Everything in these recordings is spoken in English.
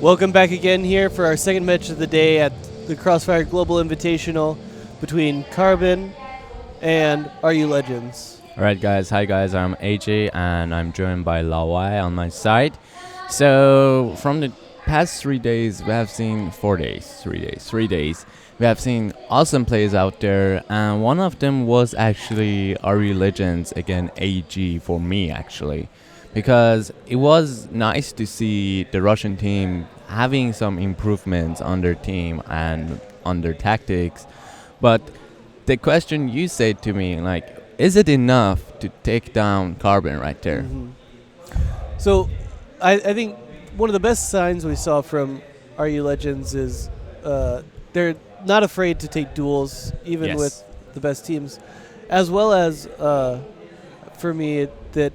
Welcome back again here for our second match of the day at the CROSSFIRE Global Invitational between Carbon and RU Legends. Alright guys, hi guys, I'm AJ and I'm joined by Lawai on my side. So from the past 3 days, we have seen 3 days. We have seen awesome plays out there, and one of them was actually RU Legends against AG for me actually. Because it was nice to see the Russian team having some improvements on their team and on their tactics. But the question you said to me, like, is it enough to take down Carbon right there? Mm-hmm. So I think one of the best signs we saw from RU Legends is they're not afraid to take duels, even with the best teams, as well as for me that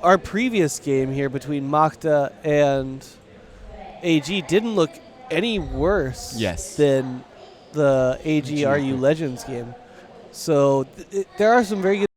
our previous game here between Makta and AG didn't look any worse than the AG RU Legends game. So there are some very good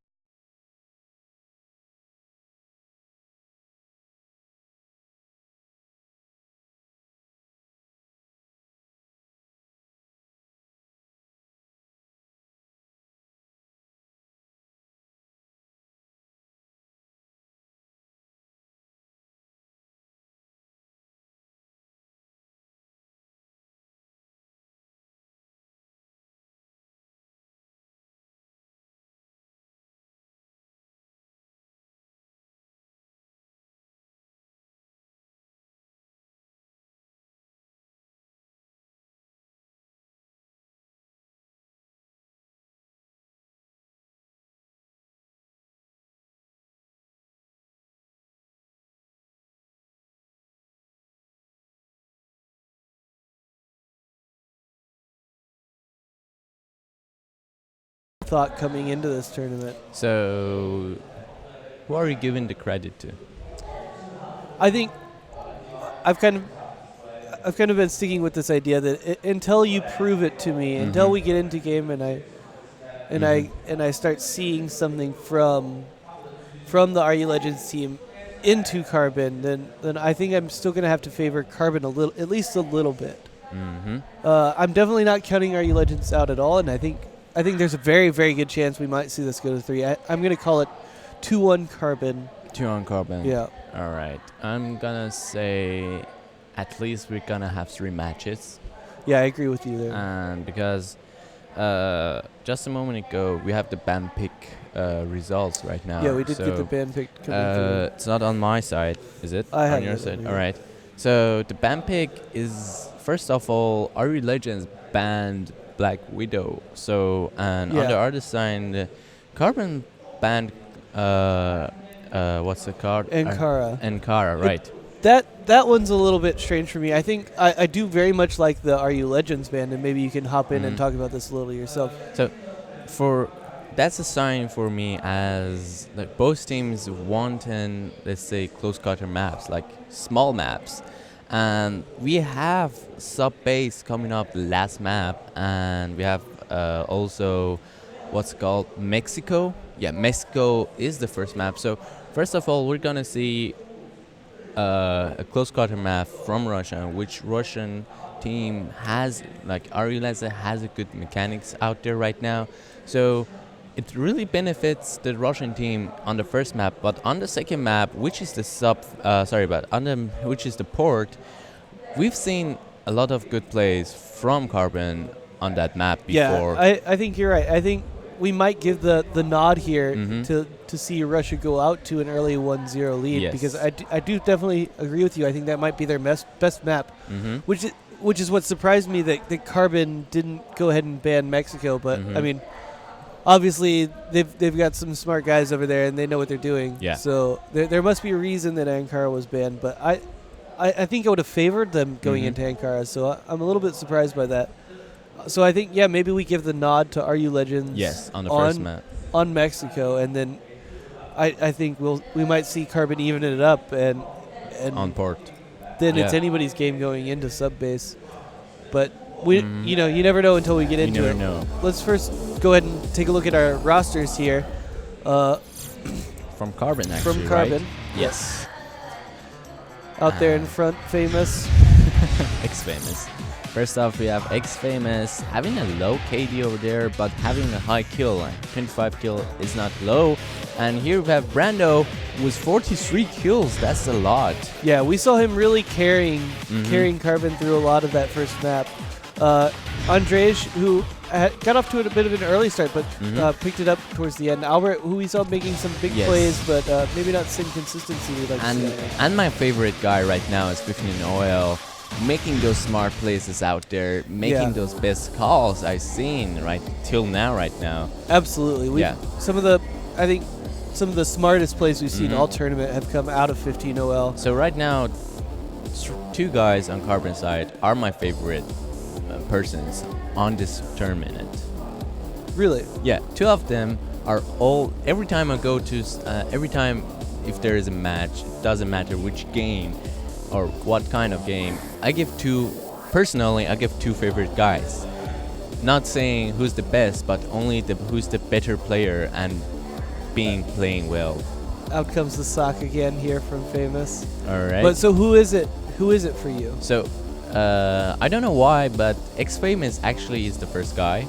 thought coming into this tournament. So, who are you giving the credit to? I think I've kind of been sticking with this idea that until you prove it to me, until we get into game and I start seeing something from the RU Legends team into Carbon, then I think I'm still going to have to favor Carbon at least a little bit. I'm definitely not counting RU Legends out at all, and I think there's a very, very good chance we might see this go to 3. I'm going to call it 2-1 Carbon. 2-1 Carbon. Yeah. All right. I'm gonna say at least we're gonna have 3 matches. Yeah, I agree with you there. And because just a moment ago we have the band pick results right now. Yeah, we did get the band pick coming through. It's not on my side, is it? I have on your it side. over All here. right. So the band pick is, first of all, RU Legends banned Black Widow. So and on the other side, Carbon banned what's the card? Ankara, right. That one's a little bit strange for me. I think I do very much like the RU Legends band, and maybe you can hop in and talk about this a little yourself. So that's a sign for me as like both teams wanting, let's say, close quarter maps, like small maps. And we have sub base coming up the last map, and we have also what's called Mexico. Yeah, Mexico is the first map. So first of all, we're gonna see a close quarter map from Russia, which Russian team has, like RU Legends has a good mechanics out there right now. So it really benefits the Russian team on the first map, but on the second map, which is the which is the port, we've seen a lot of good plays from Carbon on that map before. Yeah, I think you're right. I think we might give the nod here to see Russia go out to an early 1-0 lead, because I do definitely agree with you. I think that might be their best map, which is what surprised me that Carbon didn't go ahead and ban Mexico. But I mean, obviously they've got some smart guys over there and they know what they're doing. Yeah. So there must be a reason that Ankara was banned. But I think I would have favored them going into Ankara. So I'm a little bit surprised by that. So I think, maybe we give the nod to RU Legends. Yes, on the first map. On Mexico, and then I think we might see Carbon even it up and on port. Then it's anybody's game going into sub base. But we you never know until we get into it. Let's first go ahead and take a look at our rosters here. From Carbon, actually. From Carbon. Right? Yes. out there in front, famous. X-Famous. First off, we have X-Famous having a low KD over there, but having a high kill. Like 25 kill is not low. And here we have Brando with 43 kills. That's a lot. Yeah, we saw him really carrying Carbon through a lot of that first map. Andrej, who got off to a bit of an early start, but picked it up towards the end. Albert, who we saw making some big plays, but maybe not the same consistency we'd like to see. And my favorite guy right now is 15 Oil, making those smart plays out there, making those best calls I've seen right now. Absolutely. I think some of the smartest plays we've seen all tournament have come out of 15 OL. So right now, two guys on Carbon side are my favorite persons on this tournament. Really? Yeah, two of them are all. Every time I go to, if there is a match, it doesn't matter which game or what kind of game, I give two favorite guys. Not saying who's the best, but only who's the better player and playing well. Out comes the sock again here from Famous. All right. But so who is it? Who is it for you? So I don't know why, but X-Famous actually is the first guy.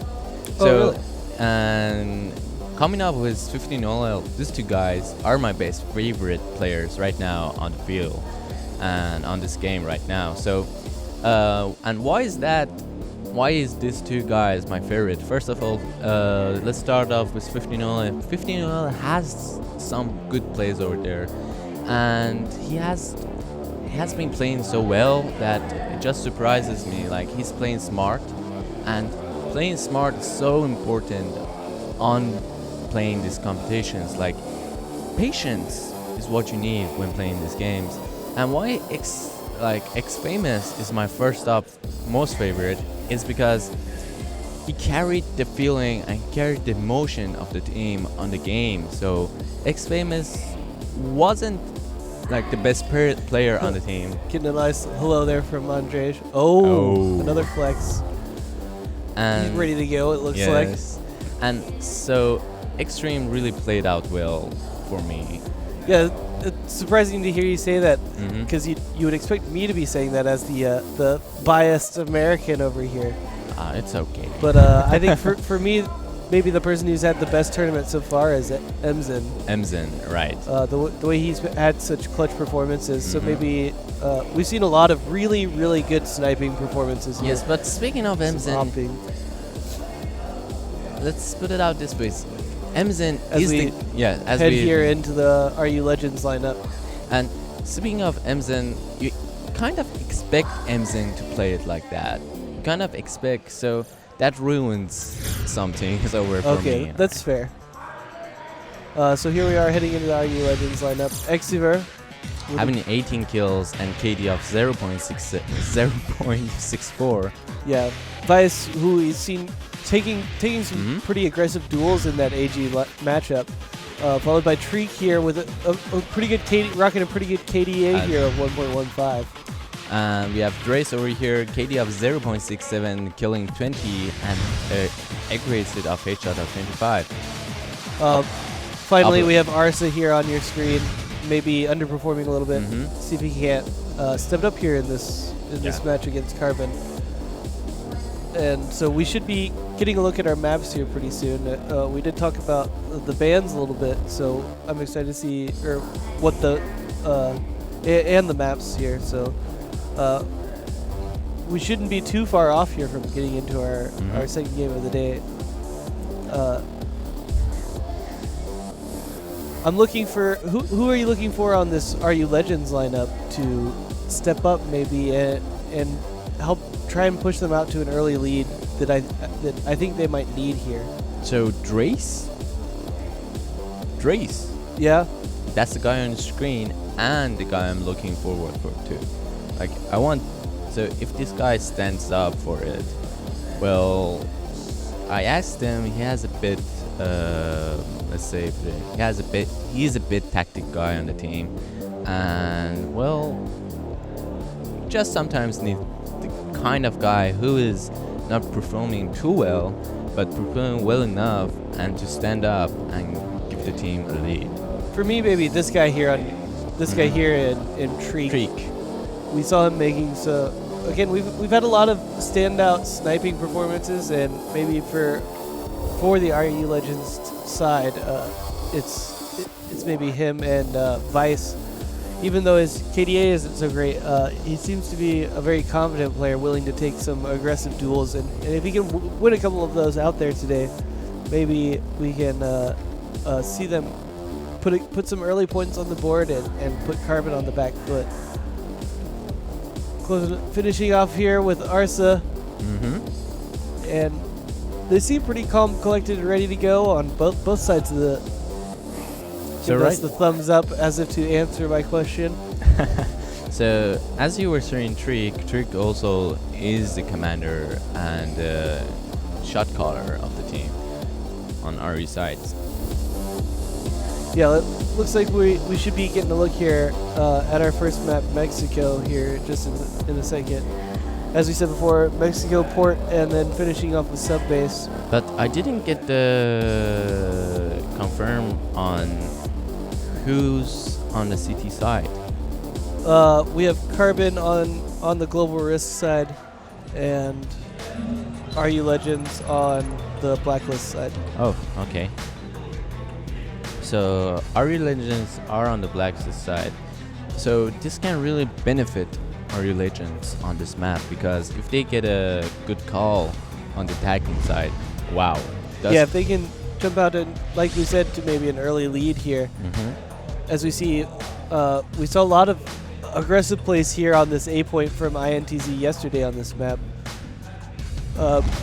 Really? And coming up with 15 OL, these two guys are my best favorite players right now on the field and on this game right now. So, and why is that? Why is these two guys my favorite? First of all, let's start off with 15 OL. 15 OL has some good plays over there, and he has been playing so well that it just surprises me. Like, he's playing smart, and playing smart is so important on playing these competitions. Like, patience is what you need when playing these games. And why X-Famous is my most favorite is because he carried the feeling and carried the emotion of the team on the game. So X-Famous wasn't like the best player on the team. Getting a nice hello there from Andrej. Oh, another flex. And he's ready to go, it looks like. And so Extreme really played out well for me. Yeah, it's surprising to hear you say that, because you would expect me to be saying that as the biased American over here. It's okay. But I think for me, maybe the person who's had the best tournament so far is Emzen. Emzen, right. The way he's had such clutch performances. So maybe we've seen a lot of really, really good sniping performances. Yes, but speaking of Emzen, let's put it out this way. Emzen is head here into the RU Legends lineup. And speaking of Emzen, you kind of expect Emzen to play it like that. You kind of expect, so that ruins something over for me. Okay, that's fair. So here we are heading into the RU Legends lineup. Exiver having 18 kills and KD of 0.64. Yeah, Vice, who he's seen taking some pretty aggressive duels in that AG matchup, followed by Treek here with a pretty good KD, rocking a pretty good KDA here of 1.15. And we have Drace over here, KD of 0.67, killing 20, and accuracy of headshot of 25. Finally, we have Arsa here on your screen, maybe underperforming a little bit. See if he can't step it up here in this match against Carbon. And so we should be getting a look at our maps here pretty soon. We did talk about the bans a little bit, so I'm excited to see what the and the maps here. So we shouldn't be too far off here from getting into our second game of the day. I'm looking for who are you looking for on this RU Legends lineup to step up maybe and help try and push them out to an early lead that I think they might need here. So Drace? Yeah. That's the guy on the screen and the guy I'm looking forward for too. Like, so if this guy stands up for it, well, I asked him, he has a bit, he's a bit tactic guy on the team, and well, just sometimes need the kind of guy who is not performing too well, but performing well enough and to stand up and give the team a lead. For me, maybe this guy here in Treek. we saw him making. So again, we've had a lot of standout sniping performances, and maybe for the RU Legends side, it's maybe him and Vice. Even though his KDA isn't so great, he seems to be a very confident player, willing to take some aggressive duels. And if he can win a couple of those out there today, maybe we can see them put some early points on the board and put Carbon on the back foot. Finishing off here with Arsa. And they seem pretty calm, collected, and ready to go on both sides of the... So that's the thumbs up as if to answer my question. So as you were saying, Trick also is the commander and shot caller of the team on RE sides. Yeah, it looks like we should be getting a look here at our first map, Mexico, here just in a second. As we said before, Mexico port and then finishing off with sub base. But I didn't get the confirm on who's on the CT side. We have Carbon on the Global Risk side and RU Legends on the Blacklist side. Oh, okay. So RU Legends are on the Blacklist side. So this can really benefit RU Legends on this map, because if they get a good call on the Taicang side, wow. Yeah, if they can jump out and, like we said, to maybe an early lead here. As we see, we saw a lot of aggressive plays here on this A point from INTZ yesterday on this map.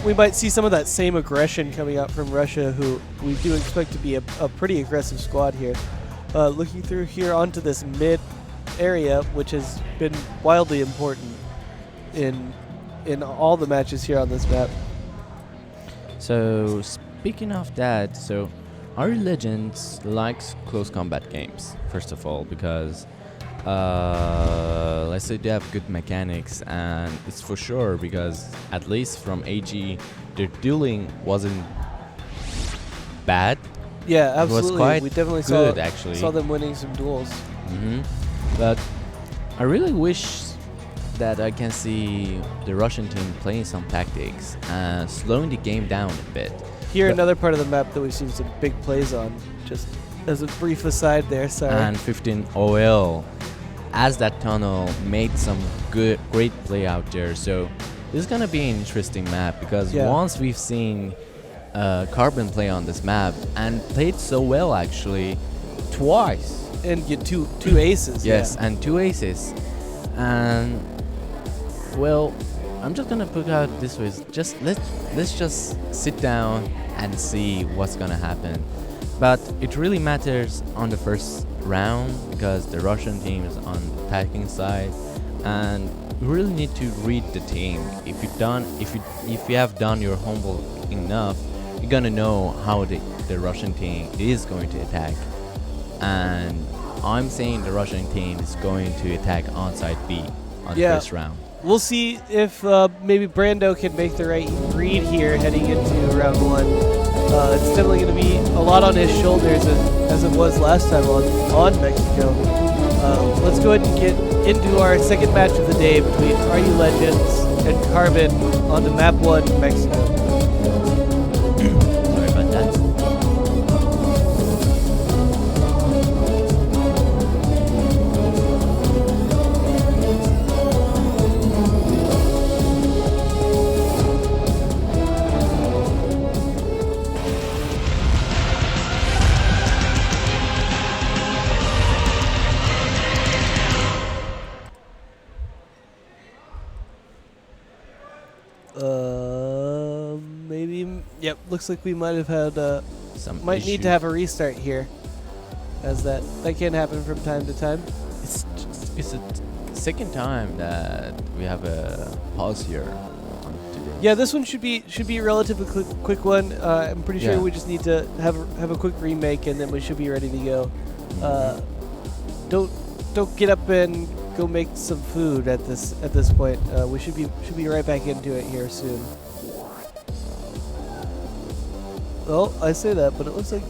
We might see some of that same aggression coming out from Russia, who we do expect to be a pretty aggressive squad here. Looking through here onto this mid area, which has been wildly important in all the matches here on this map. So speaking of that, so RU Legends likes close combat games, first of all, because let's say they have good mechanics, and it's for sure because at least from AG, their dueling wasn't bad. Yeah, absolutely. It was quite we definitely good, actually. saw them winning some duels. But I really wish that I can see the Russian team playing some tactics and slowing the game down a bit. Here, another part of the map that we've seen some big plays on, just as a brief aside there, sorry. And 15 OL, as that tunnel made some great play out there. So this is gonna be an interesting map, because once we've seen Carbon play on this map and played so well actually twice. And get two aces. Yes, and 2 aces. And well, I'm just gonna put out this way. Just let's just sit down and see what's gonna happen. But it really matters on the first round, because the Russian team is on the attacking side, and you really need to read the team. If you have done your homework enough, you're gonna know how the Russian team is going to attack. And I'm saying the Russian team is going to attack onside B on the first round. We'll see if maybe Brando can make the right read here heading into round one. It's definitely going to be a lot on his shoulders as it was last time on Mexico. Let's go ahead and get into our second match of the day between RU Legends and Carbon on the map 1 Mexico. Sorry about that. Maybe. Yep. Looks like we might have had Might need to have a restart here, as that can happen from time to time. It's the second time that we have a pause here on today. Yeah, this one should be a relatively quick one. I'm pretty sure we just need to have a quick remake, and then we should be ready to go. Don't get up and go make some food at this point. We should be right back into it here soon. Well, I say that, but it looks like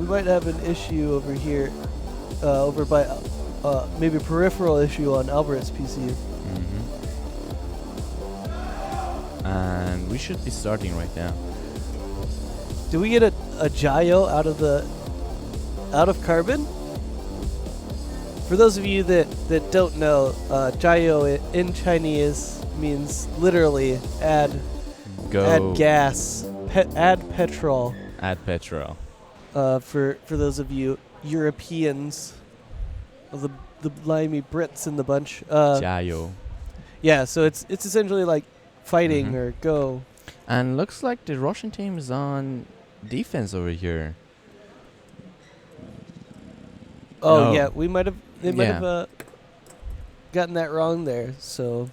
we might have an issue over here, over by maybe a peripheral issue on Albert's PC. And we should be starting right now. Did we get a Jayo out of Carbon? For those of you that don't know, Jayo in Chinese means literally add gas, add petrol. Add petrol. For those of you Europeans, the blimey Brits in the bunch. Jayo. Yeah, so it's essentially like fighting or go. And looks like the Russian team is on defense over here. Oh No. yeah, they might have gotten that wrong there. So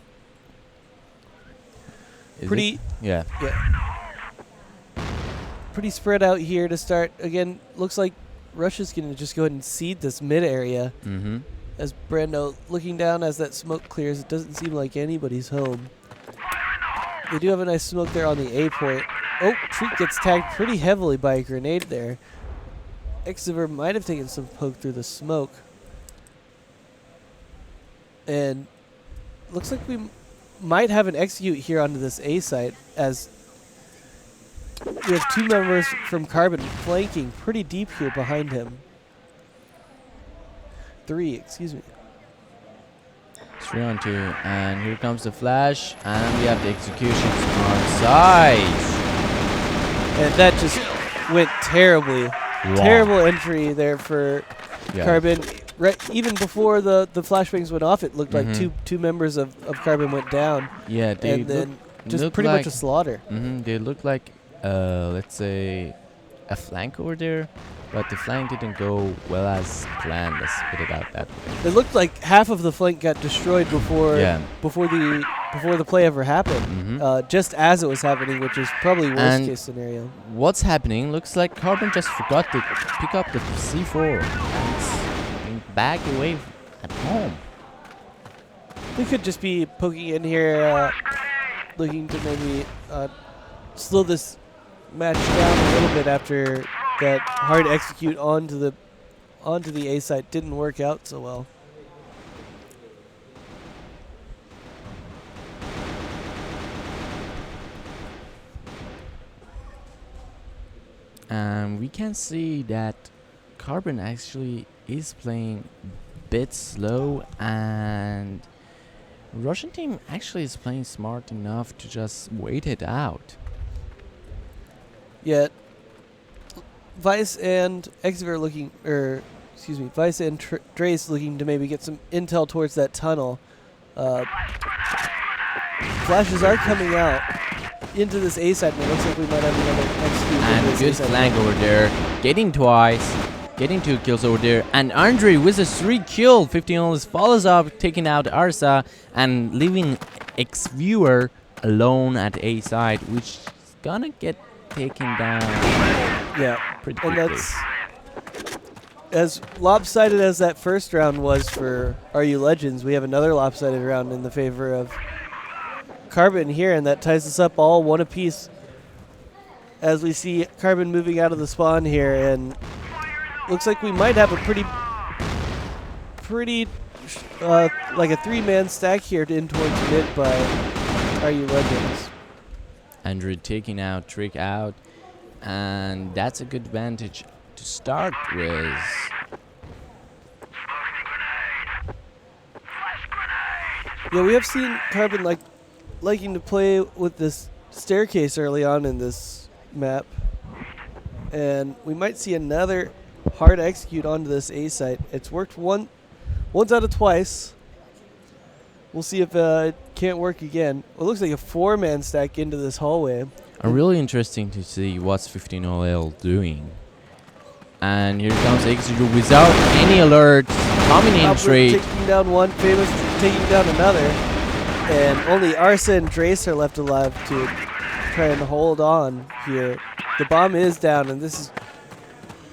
Is pretty it? Yeah. pretty spread out here to start. Again, looks like Russia's going to just go ahead and seed this mid area. As Brando looking down as that smoke clears, it doesn't seem like anybody's home. They do have a nice smoke there on the A point. Oh, Treat gets tagged pretty heavily by a grenade there. Exever might have taken some poke through the smoke. And looks like we might have an execute here onto this A site, as we have two members from Carbon flanking pretty deep here behind him. Excuse me. 3 on 2, and here comes the flash, and we have the executions on site. And that just went terribly. Wow. Terrible entry there for Carbon. Right, even before the flashbangs went off, it looked like two members of Carbon went down. Yeah, they and then just look pretty like much a slaughter. They look like, let's say, a flank over there, but the flank didn't go well as planned. Let's put it out that way. It looked like half of the flank got destroyed before the play ever happened. Just as it was happening, which is probably worst case scenario. What's happening? Looks like Carbon just forgot to pick up the C4. And it's being bagged away at home. They could just be poking in here, looking to maybe slow this match down a little bit after that hard execute onto the A site didn't work out so well. We can see that Carbon actually is playing a bit slow, and Russian team actually is playing smart enough to just wait it out. Yet Vice and Exever Vice and Drace looking to maybe get some intel towards that tunnel. Flashes are coming out into this A side, and it looks like we might have another execute. And good flank over there, getting twice, getting 2 kills over there, and Andre with a 3 kill. 15 almost follows up, taking out Arsa and leaving X-Viewer alone at A side, which is gonna get taken down. Yeah, pretty and quickly. that's as lopsided as that first round was for RU Legends. We have another lopsided round in the favor of Carbon here, and that ties us up all one apiece. As we see Carbon moving out of the spawn here, and looks like we might have a pretty like a 3-man stack here in towards mid by RU Legends. Andrew taking out, Trick out, and that's a good advantage to start with. Yeah, we have seen Carbon liking to play with this staircase early on in this map, and we might see another hard execute onto this A site. It's worked once out of twice. We'll see if it can't work again. It looks like a 4-man stack into this hallway. Really interesting to see what's 15OL doing. And here comes Exeter without any alerts, coming in straight. Taking down one, Famous taking down another, and only Arsa and Drace are left alive to try and hold on here. The bomb is down, and this is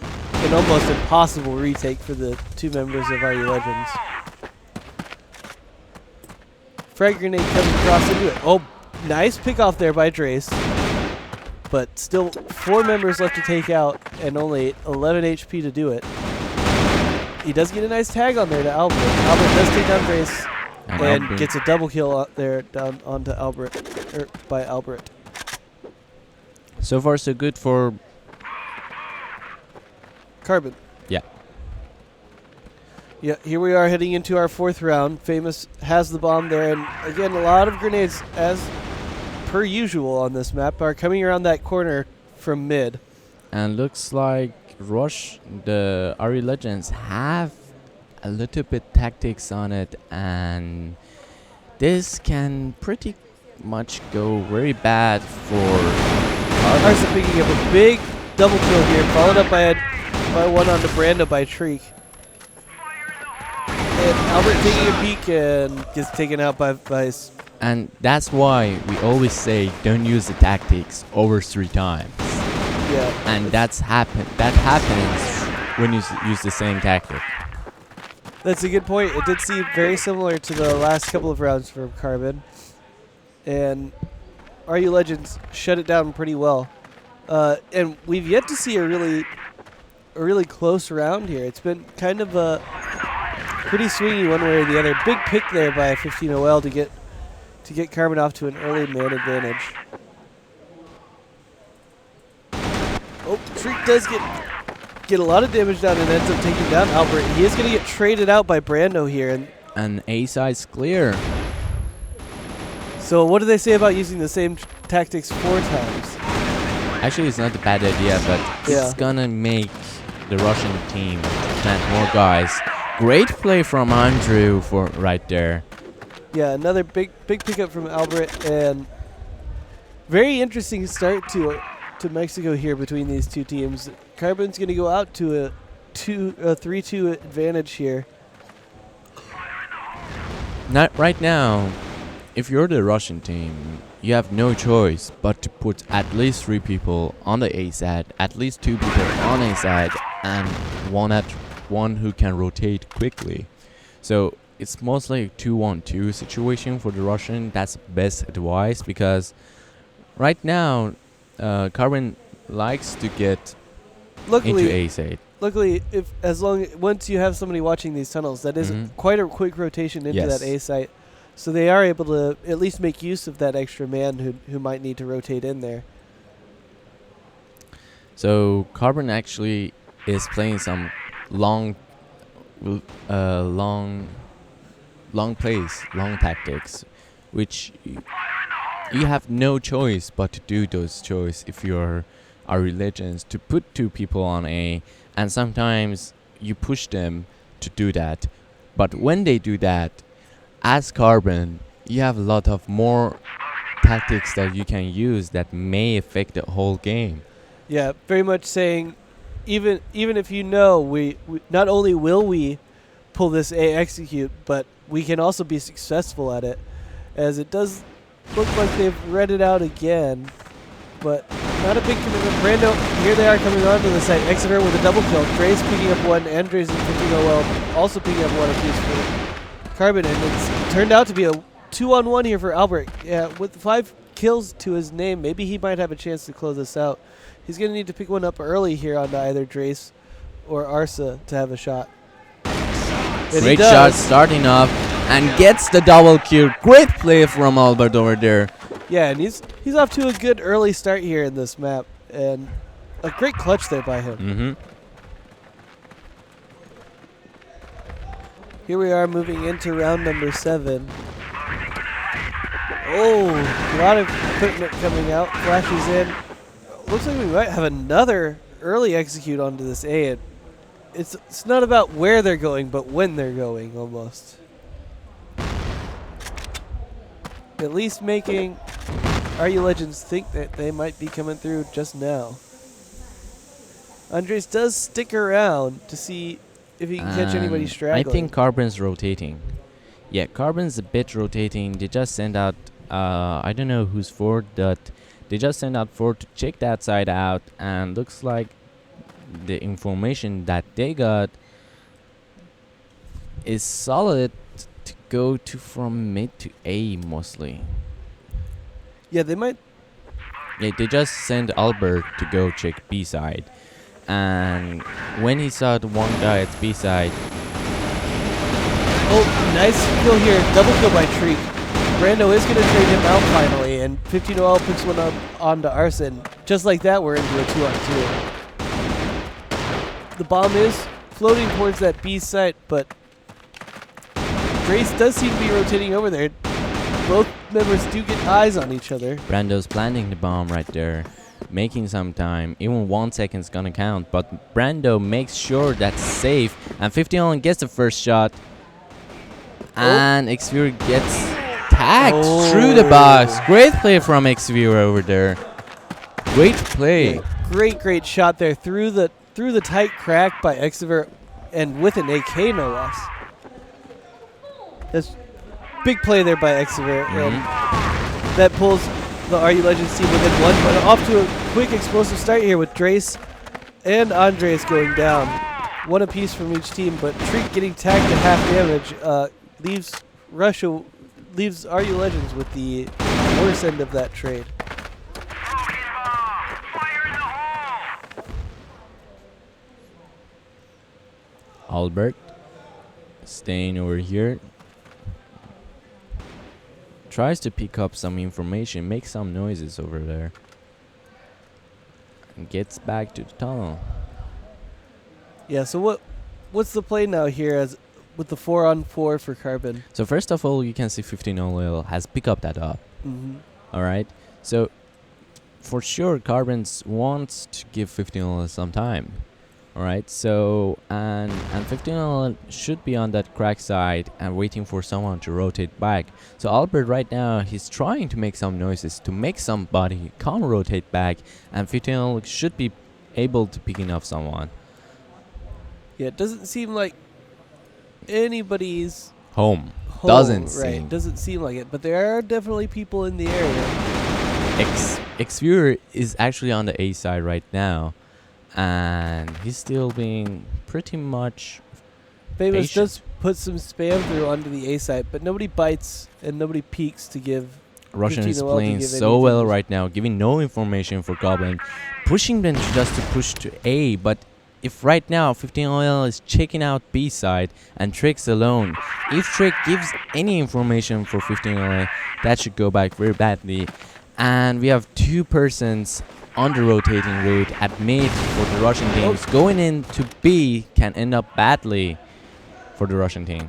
an almost impossible retake for the 2 members of RU Legends. Frag grenade coming across into it. Oh, nice pick off there by Drace. But still 4 members left to take out and only 11 HP to do it. he does get a nice tag on there to Albert. Albert does take down Grace and gets a double kill out there down onto Albert, by Albert. So far, so good for Carbon. Yeah. Yeah, here we are heading into our 4th round. Famous has the bomb there, and again, a lot of grenades, as per usual on this map, are coming around that corner from mid. And looks like Rush, the RE Legends, have a little bit tactics on it, and this can pretty much go very bad for Arsa picking up a big double kill here, followed up by one onto Brando by Treek. And Albert taking a peek and gets taken out by and that's why we always say don't use the tactics over 3 times. Yeah. And that happens when you use the same tactic. That's a good point. It did seem very similar to the last couple of rounds from Carbon. And RU Legends shut it down pretty well. And we've yet to see a really close round here. It's been kind of a pretty swingy one way or the other. Big pick there by 15OL to get Carbon off to an early man advantage. Oh, Treek does get a lot of damage down and ends up taking down Albert. He is going to get traded out by Brando here. And A side's clear. So what do they say about using the same tactics 4 times? Actually, it's not a bad idea, but it's gonna make the Russian team plant more guys. Great play from Andrew for right there. Yeah, another big pickup from Albert, and very interesting start to Mexico here between these two teams. Carbon's going to go out to a 3-2 advantage here. Not right now. If you're the Russian team, you have no choice but to put at least 3 people on the A side, at least 2 people on A side, and one who can rotate quickly. So it's mostly a 2-1-2 situation for the Russian. That's best advice, because right now Carbon likes to get into A side. Luckily, once you have somebody watching these tunnels, that is quite a quick rotation into that A site. So they are able to at least make use of that extra man who might need to rotate in there. So Carbon actually is playing some long plays, long tactics, which you have no choice but to do those choice if you're RE Legends, to put 2 people on A, and sometimes you push them to do that. But when they do that, as Carbon, you have a lot of more tactics that you can use that may affect the whole game. Yeah, very much saying, even if you know we not only will we pull this A execute, but we can also be successful at it, as it does look like they've read it out again, but not a big commitment. Brando, here they are coming onto the site. Exeter with a double kill. Grace picking up 1, Andres and 15OL also picking up 1 apiece for Carbon, and it's turned out to be a 2-on-1 here for Albert. Yeah, with 5 kills to his name, maybe he might have a chance to close this out. He's going to need to pick one up early here on either Drace or Arsa to have a shot. Great shot starting off and gets the double kill. Great play from Albert over there. Yeah, and he's off to a good early start here in this map, and a great clutch there by him. Here we are moving into round number 7. Oh, a lot of equipment coming out, flashes in. Looks like we might have another early execute onto this A. It's not about where they're going, but when they're going, almost. At least making RU Legends think that they might be coming through just now. Andres does stick around to see if he can catch anybody straggling. I think Carbon's rotating. Yeah, Carbon's a bit rotating. They just send out, I don't know who's for, but they just send out 4 to check that side out, and looks like the information that they got is solid to go to from mid to A mostly. Yeah, they might. Yeah, they just send Albert to go check B side, and when he saw the one guy at B side, Oh, nice kill here. Double kill by Treek. Brando is going to trade him out finally, and 15OL picks one up onto Arson. Just like that, we're into a 2-on-2. The bomb is floating towards that B site, but Grace does seem to be rotating over there. Both members do get eyes on each other. Brando's planting the bomb right there, making some time. Even 1 second's gonna count, but Brando makes sure that's safe, and 15 gets the first shot. And Xviewer gets tagged through the box. Great play from Xviewer over there. Great play. Yeah, great shot there through the tight crack by Xviewer, and with an AK no less. That's big play there by Xviewer, and that pulls the RU Legends team within one, but off to a quick explosive start here with Drace and Andres going down. One apiece from each team, but Treek getting tagged to half damage leaves RU Legends with the worst end of that trade. Albert staying over here. Tries to pick up some information, makes some noises over there. And gets back to the tunnel. Yeah, so what's the play now here as with the 4-on-4 for Carbon? So first of all, you can see 15 OL has picked up that up. Alright, so for sure Carbons wants to give 15 OL some time. Alright, so and 15 OL should be on that crack side and waiting for someone to rotate back. So Albert right now, he's trying to make some noises to make somebody come rotate back, and 15 OL should be able to picking up someone. Yeah, it doesn't seem like anybody's home. Doesn't seem like it, but there are definitely people in the area. Xviewer is actually on the A side right now, and he's still being pretty much Famous patient. does put some spam through onto the A side, but nobody bites and nobody peeks to give. Russian is 15 OL to playing give so anything. well right now, giving no information for Goblin, pushing them just to push to A, but if right now 15 OL is checking out B side and Trick's alone, if Trick gives any information for 15 OL, that should go back very badly. And we have two persons on the rotating route at mid for the Russian teams. Going into B can end up badly for the Russian team.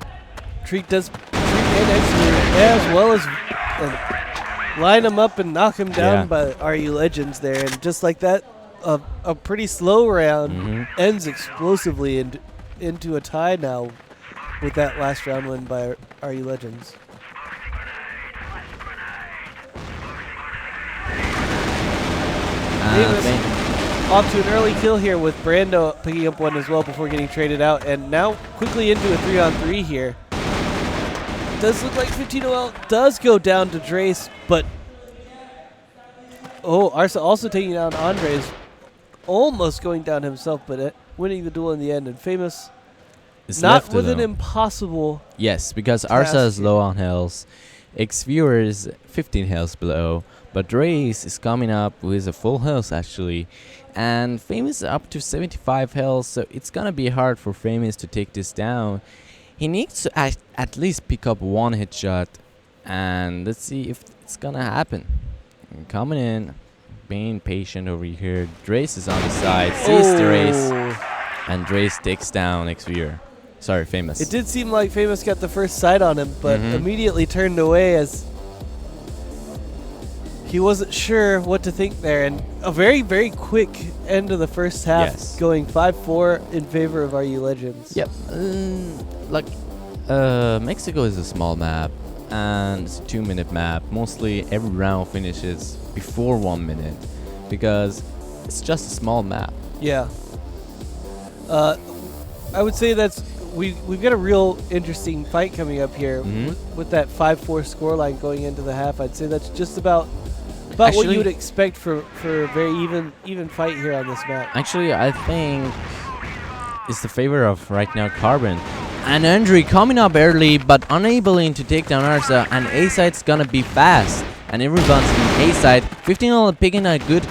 Treek and Xviewer as well as line him up and knock him down by RU Legends there, and just like that, a pretty slow round ends explosively into a tie now with that last round win by RU Legends. Davis off to an early kill here with Brando picking up one as well before getting traded out, and now quickly into a 3-on-3 here. Does look like 15OL does go down to Drace, but Arsa also taking down Andres, almost going down himself, but winning the duel in the end. And Famous It's not left with an alone. impossible. Yes, because task Arsa is here. low on health. Xviewer is 15 health below, but Drace is coming up with a full health actually. And Famous is up to 75 health, so it's gonna be hard for Famous to take this down. He needs to at least pick up one headshot, and let's see if it's gonna happen. Coming in, being patient over here. Drace is on the side, sees the race, and Drace takes down Xviewer. Sorry, Famous. It did seem like Famous got the first sight on him, but immediately turned away as he wasn't sure what to think there. And a very, very quick end of the first half, going 5-4 in favor of RU Legends. Yep. Mexico is a small map, and it's a 2-minute map. Mostly every round finishes before 1 minute because it's just a small map. Yeah. I would say that's we've got a real interesting fight coming up here with that 5-4 scoreline going into the half. I'd say that's just about what you would expect for a very even fight here on this map. Actually, I think it's the favor of right now Carbon. And Andre coming up early but unable to take down Arsa, and A side's gonna be fast. And everyone's in A side. 15 picking a good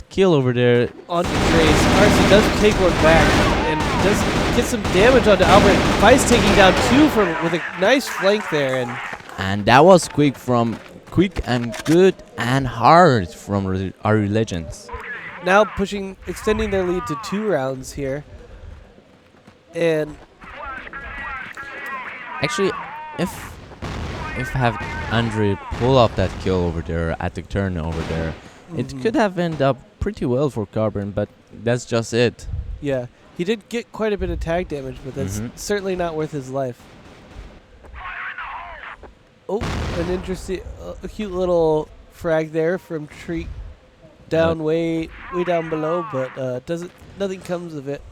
kill over there. On to Drace. Arsa does take one back and does Get some damage onto Albert. Vice taking down 2 with a nice flank there, and that was quick and good and hard from our legends. Now extending their lead to 2 rounds here. And actually, if have Andre pull off that kill over there at the turn over there, it could have ended up pretty well for Carbon, but that's just it. Yeah, he did get quite a bit of tag damage, but that's certainly not worth his life. Oh, an interesting, a cute little frag there from Treek down way down below, but nothing comes of it.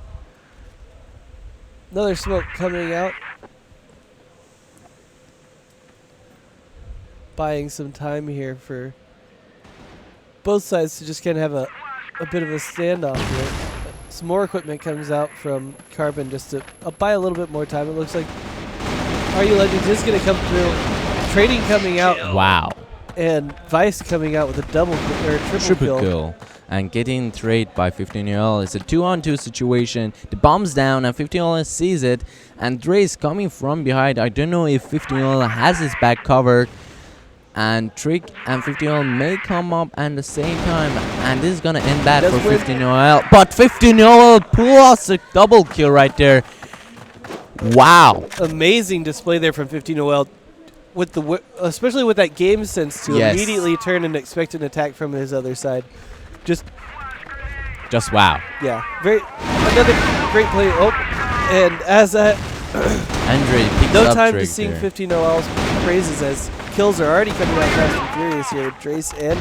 Another smoke coming out. Buying some time here for both sides to just kind of have a bit of a standoff here. Some more equipment comes out from Carbon just to buy a little bit more time. It looks like RU Legends is going to come through. Trading coming out. Wow. And Vice coming out with a double or triple kill. And getting traded by 15UL. It's a 2-on-2 situation. The bomb's down and 15UL sees it. And Dre's coming from behind. I don't know if 15UL has his back covered. And Trick and 15UL may come up at the same time. And this is going to end bad for 15UL. But 15UL pulls a double kill right there. Wow. Amazing display there from 15UL. With especially with that game sense to immediately turn and expect an attack from his other side. Just wow. Yeah. Another great play. Oh, and as that Andre picks no up time Drake to sing there. 15OL's praises as kills are already coming out fast and furious here with Drace and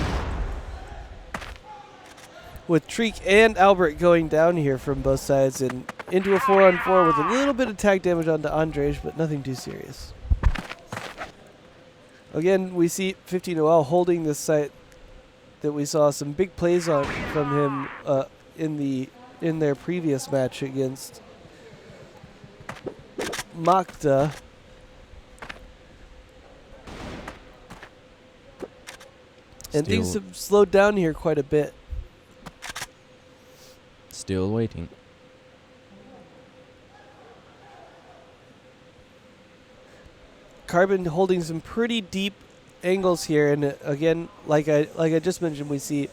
with Treek and Albert going down here from both sides and into a 4-on-4 with a little bit of tag damage onto Andrej, but nothing too serious. Again, we see 15OL holding this site that we saw some big plays on from him in their previous match against Makta. And things have slowed down here quite a bit. Still waiting. Carbon holding some pretty deep angles here, and again, like I just mentioned, we see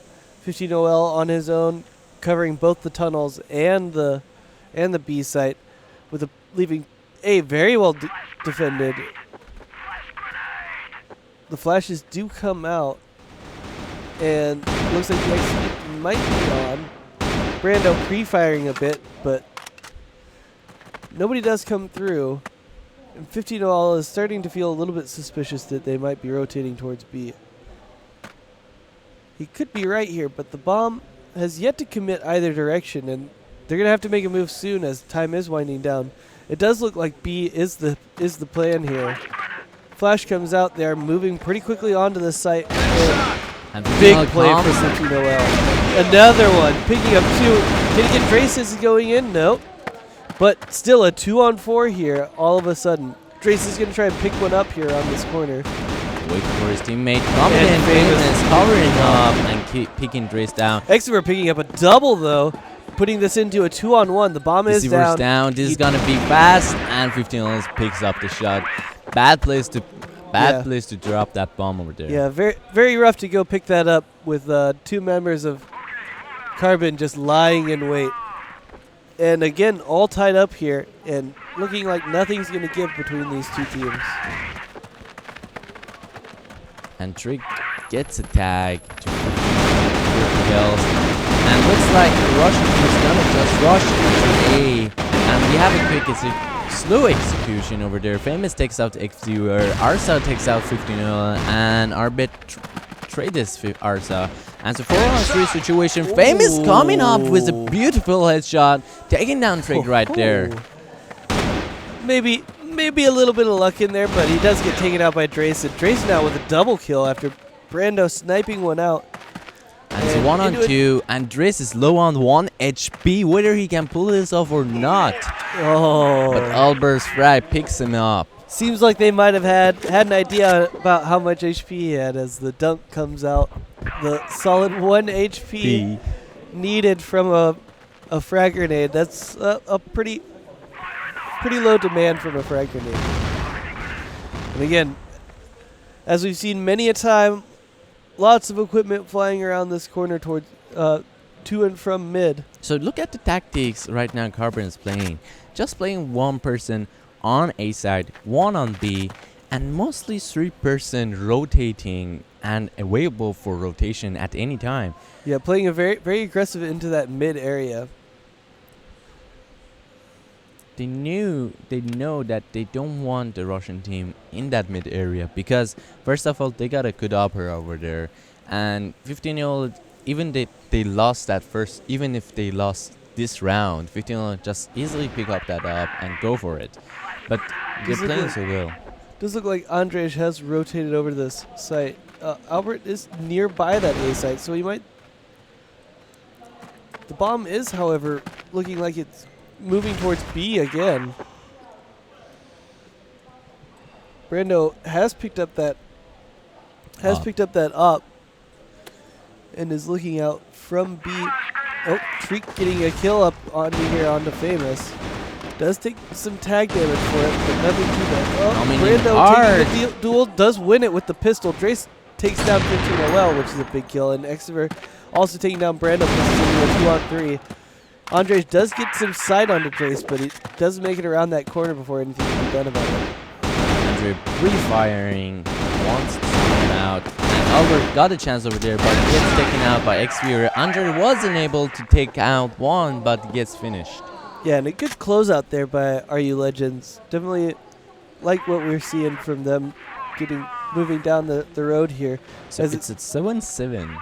15OL on his own, covering both the tunnels and the B site, with leaving A very well defended. The flashes do come out, and looks like the execute might be on. Brando pre-firing a bit, but nobody does come through. And 15OL is starting to feel a little bit suspicious that they might be rotating towards B. He could be right here, but the bomb has yet to commit either direction, and they're going to have to make a move soon as time is winding down. It does look like B is the plan here. Flash comes out there, moving pretty quickly onto the site. And big play for 15OL. Another one, picking up 2. Can he get Traces going in? Nope. But still a 2-on-4 here all of a sudden. Drace is going to try and pick one up here on this corner. Wait for his teammate coming in, Famous covering up and keep picking Drace down. Exeter picking up a double though, putting this into a 2-on-1. The bomb is down. This is going to be fast, and 15 picks up the shot. Bad place to drop that bomb over there. Yeah, very, very rough to go pick that up with 2 members of Carbon just lying in wait. And again, all tied up here and looking like nothing's going to give between these 2 teams. And Trick gets a tag to kills. And looks like the Russian team is going to just rush into A. And we have a quick slow execution over there. Famous takes out X-Viewer. Arsa takes out 15OL. And Arbit trades Arsa. And it's a 4-on-3 situation. Famous coming up with a beautiful headshot, taking down Trick right there. Maybe a little bit of luck in there, but he does get taken out by Drace. And Drace now with a double kill after Brando sniping one out. And it's a 1-on-2, and Drace is low on 1 HP, whether he can pull this off or not. Oh. But Albert's Fry picks him up. Seems like they might have had an idea about how much HP he had as the dunk comes out. The solid 1 HP needed from a frag grenade. That's a pretty pretty low demand from a frag grenade. And again, as we've seen many a time, lots of equipment flying around this corner towards to and from mid. So look at the tactics right now Carbon is playing. Just playing one person on A side, one on B, and mostly 3-person rotating and available for rotation at any time. Yeah, playing a very aggressive into that mid area. They know that they don't want the Russian team in that mid area because first of all they got a good opera over there, and 15-year-old even they lost that first, even if they lost this round, 15-year-old just easily pick up that up and go for it. But they're playing so well. Does look like Andrej has rotated over to this site. Albert is nearby that A site, so he might. The bomb is, however, looking like it's moving towards B again. Brando has picked up that up and is looking out from B. Oh, Treek getting a kill up onto Famous. Does take some tag damage for it, but nothing too bad. Oh, Brando taking the duel, does win it with the pistol. Drace takes down 15OL, which is a big kill, and Exeter also taking down Brando, puts him 2-on-3. Andrej does get some sight onto Drace, but he doesn't make it around that corner before anything can be done about it. Andre pre-firing, wants to send him out, and Albert got a chance over there, but gets taken out by Xfury. Andre wasn't able to take out one, but gets finished. Yeah, and a good closeout there by RU Legends. Definitely like what we're seeing from them moving down the road here. So it's at 7-7,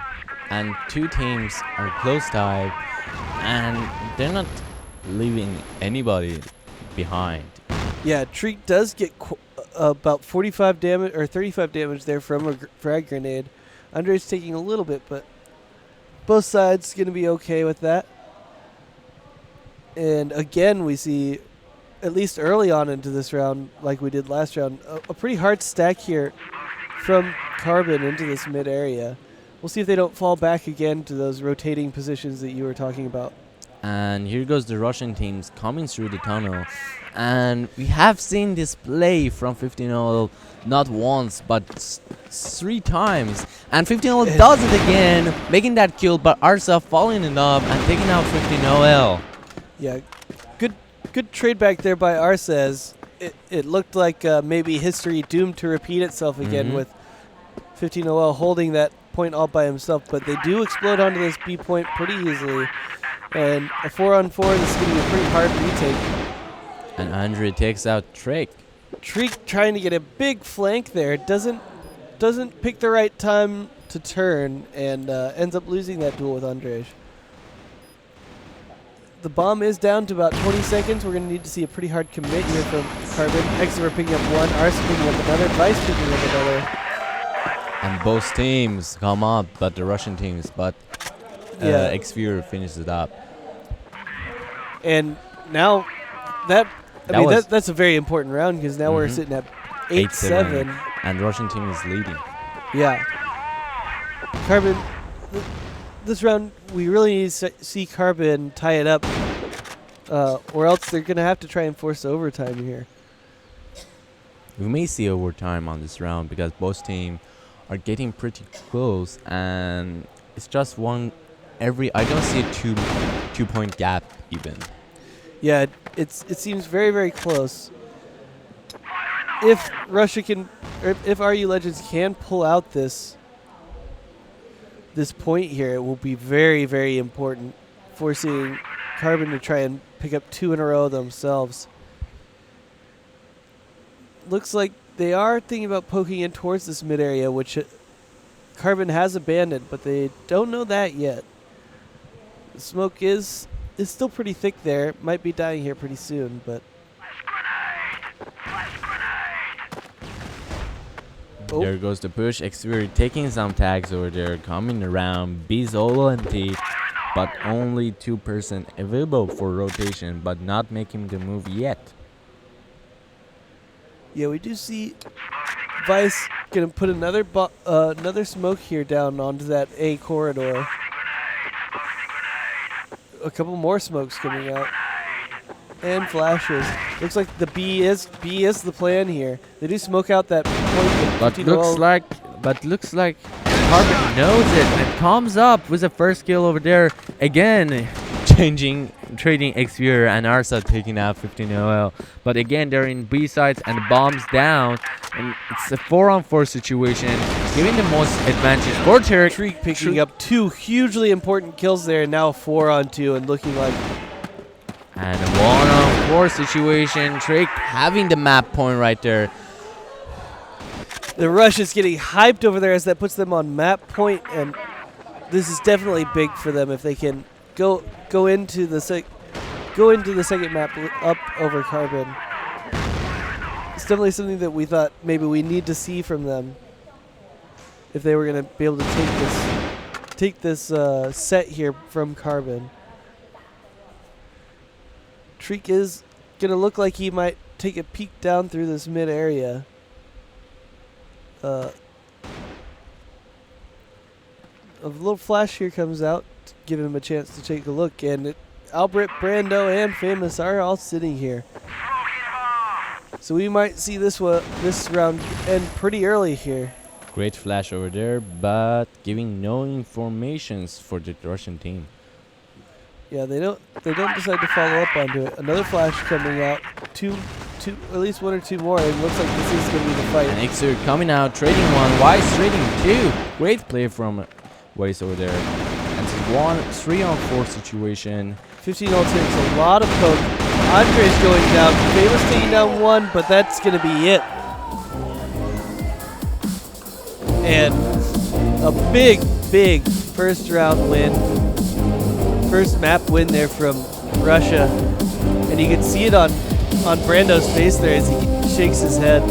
and two teams are close tied, and they're not leaving anybody behind. Yeah, Treek does get about 45 damage or 35 damage there from a frag grenade. Andre's taking a little bit, but both sides going to be okay with that. And again, we see, at least early on into this round, like we did last round, a pretty hard stack here from Carbon into this mid area. We'll see if they don't fall back again to those rotating positions that you were talking about. And here goes the Russian teams coming through the tunnel. And we have seen this play from 15-0 not once, but 3 times. And 15-0 does it again, making that kill, but Arsa following it up and taking out 15-0. Yeah, good trade back there by Arsa. It looked like maybe history doomed to repeat itself again with 15-0 holding that point all by himself. But they do explode onto this B point pretty easily. And a 4-on-4, this is going to be a pretty hard retake. And Andre takes out Treek. Treek trying to get a big flank there. Doesn't pick the right time to turn and ends up losing that duel with Andrej. The bomb is down to about 20 seconds. We're going to need to see a pretty hard commit here from Carbon. Exeter picking up one, Arsa picking up another, Vice picking up another. And both teams come up, but the Russian teams, but Xfury finishes it up. And now that's a very important round because now we're sitting at 8-7. And Russian team is leading. Yeah. Carbon, this round, we really need to see Carbon tie it up, or else they're going to have to try and force overtime here. We may see overtime on this round because both teams are getting pretty close, and it's just one every. I don't see a two-point gap even. Yeah, it seems very, very close. If Russia can, or if RU Legends can pull out this point here, it will be very, very important, forcing Carbon to try and pick up 2 in a row themselves. Looks like they are thinking about poking in towards this mid area, which Carbon has abandoned, but they don't know that yet. The smoke is still pretty thick there. Might be dying here pretty soon, but. Oh. There goes the push. Xfury taking some tags over there, coming around. B solo and T, but only 2-person available for rotation, but not making the move yet. Yeah, we do see Vice gonna put another smoke here down onto that A corridor. A couple more smokes coming out. and flashes. Looks like the B is the plan here. They do smoke out that point. But looks like Carbon knows it and comes up with the first kill over there. Again, trading Xvier and Arsa taking out 15 OL. But again, they're in B sides and bombs down. And it's a 4-on-4 situation, giving the most advantage for Tarek. Treek picking up 2 hugely important kills there, and now 4-on-2 and looking like... And a 1-on-4 situation. Drake having the map point right there. The rush is getting hyped over there as that puts them on map point, and this is definitely big for them if they can go into the second map up over Carbon. It's definitely something that we thought maybe we need to see from them if they were going to be able to take this set here from Carbon. Treek is going to look like he might take a peek down through this mid area. A little flash here comes out, giving him a chance to take a look, and Albert, Brando, and Famous are all sitting here. So we might see this round end pretty early here. Great flash over there, but giving no informations for the Russian team. Yeah, they don't decide to follow up onto it. Another flash coming out, two, at least 1 or 2 more. It looks like this is going to be the fight. And Xer coming out, trading 1, Wise trading 2. Great play from Wise over there. And it's 3-on-4 situation. 15 ult takes a lot of poke. Andre's going down. Famous taking down 1, but that's going to be it. And a big first round win. First map win there from Russia. And you can see it on Brando's face there as he shakes his head.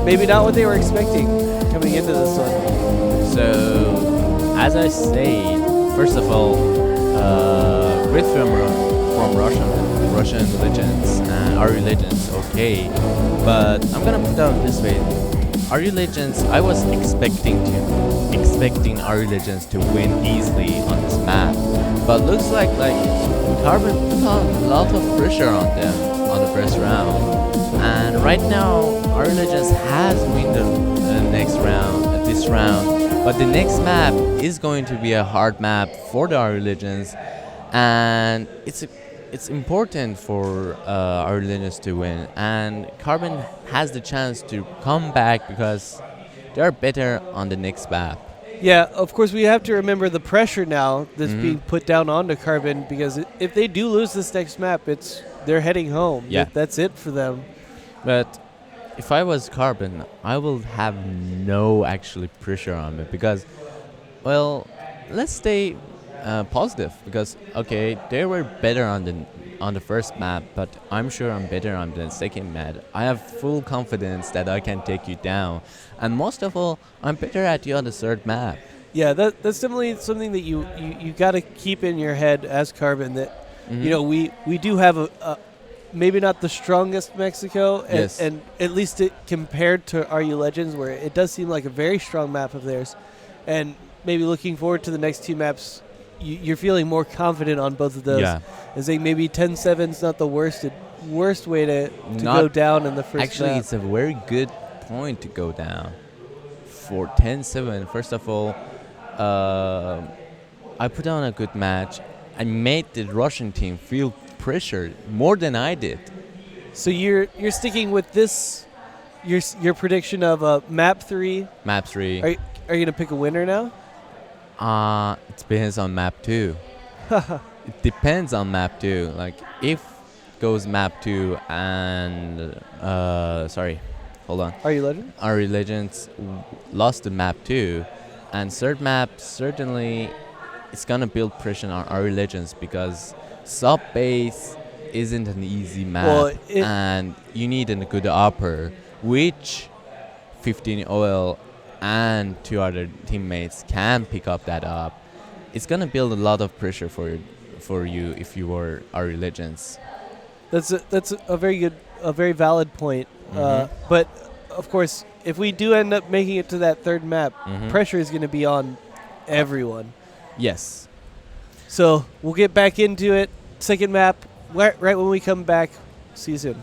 Maybe not what they were expecting coming into this one. So, as I said, first of all, great film from Russian legends and RU legends, okay. But I'm gonna put out this way: RU legends, I was expecting RU legends to win easily on this map, but looks like Carbon put a lot of pressure on them on the first round, and right now RU legends has win the next round, this round, but the next map is going to be a hard map for the RU legends, and it's important for RU legends to win, and Carbon has the chance to come back because they are better on the next map. Yeah, of course we have to remember the pressure now that's being put down onto Carbon, because if they do lose this next map, they're heading home. Yeah. That's it for them. But if I was Carbon, I will have no actually pressure on it because, well, let's stay positive because okay, they were better on the first map, but I'm sure I'm better on the second map. I have full confidence that I can take you down, and most of all, I'm better at you on the third map. Yeah, that's definitely something that you got to keep in your head as Carbon, that you know we do have a maybe not the strongest Mexico, and, Yes. and at least it compared to RU Legends, where it does seem like a very strong map of theirs, and maybe looking forward to the next 2 maps, you're feeling more confident on both of those. Yeah. I think maybe 10-7 is not the worst way to go down in the first Actually, map. it's a very good point to go down. For 10-7, first of all, I put on a good match. I made the Russian team feel pressured more than I did. So you're sticking with this, your prediction of map 3. Map 3. Are you going to pick a winner now? It depends on map 2. It depends on map 2. Like, if goes map 2 and... sorry, hold on. Are you Legend? RU Legends lost the map 2. And third map, certainly, it's going to build pressure on RU Legends because sub-base isn't an easy map. Well, and you need a good upper, which 15 OL and 2 other teammates can pick up that up. It's gonna build a lot of pressure for you if you were RU Legends. That's a very valid point. But of course, if we do end up making it to that third map, pressure is going to be on everyone. Yes. So we'll get back into it. second map right when we come back. See you soon.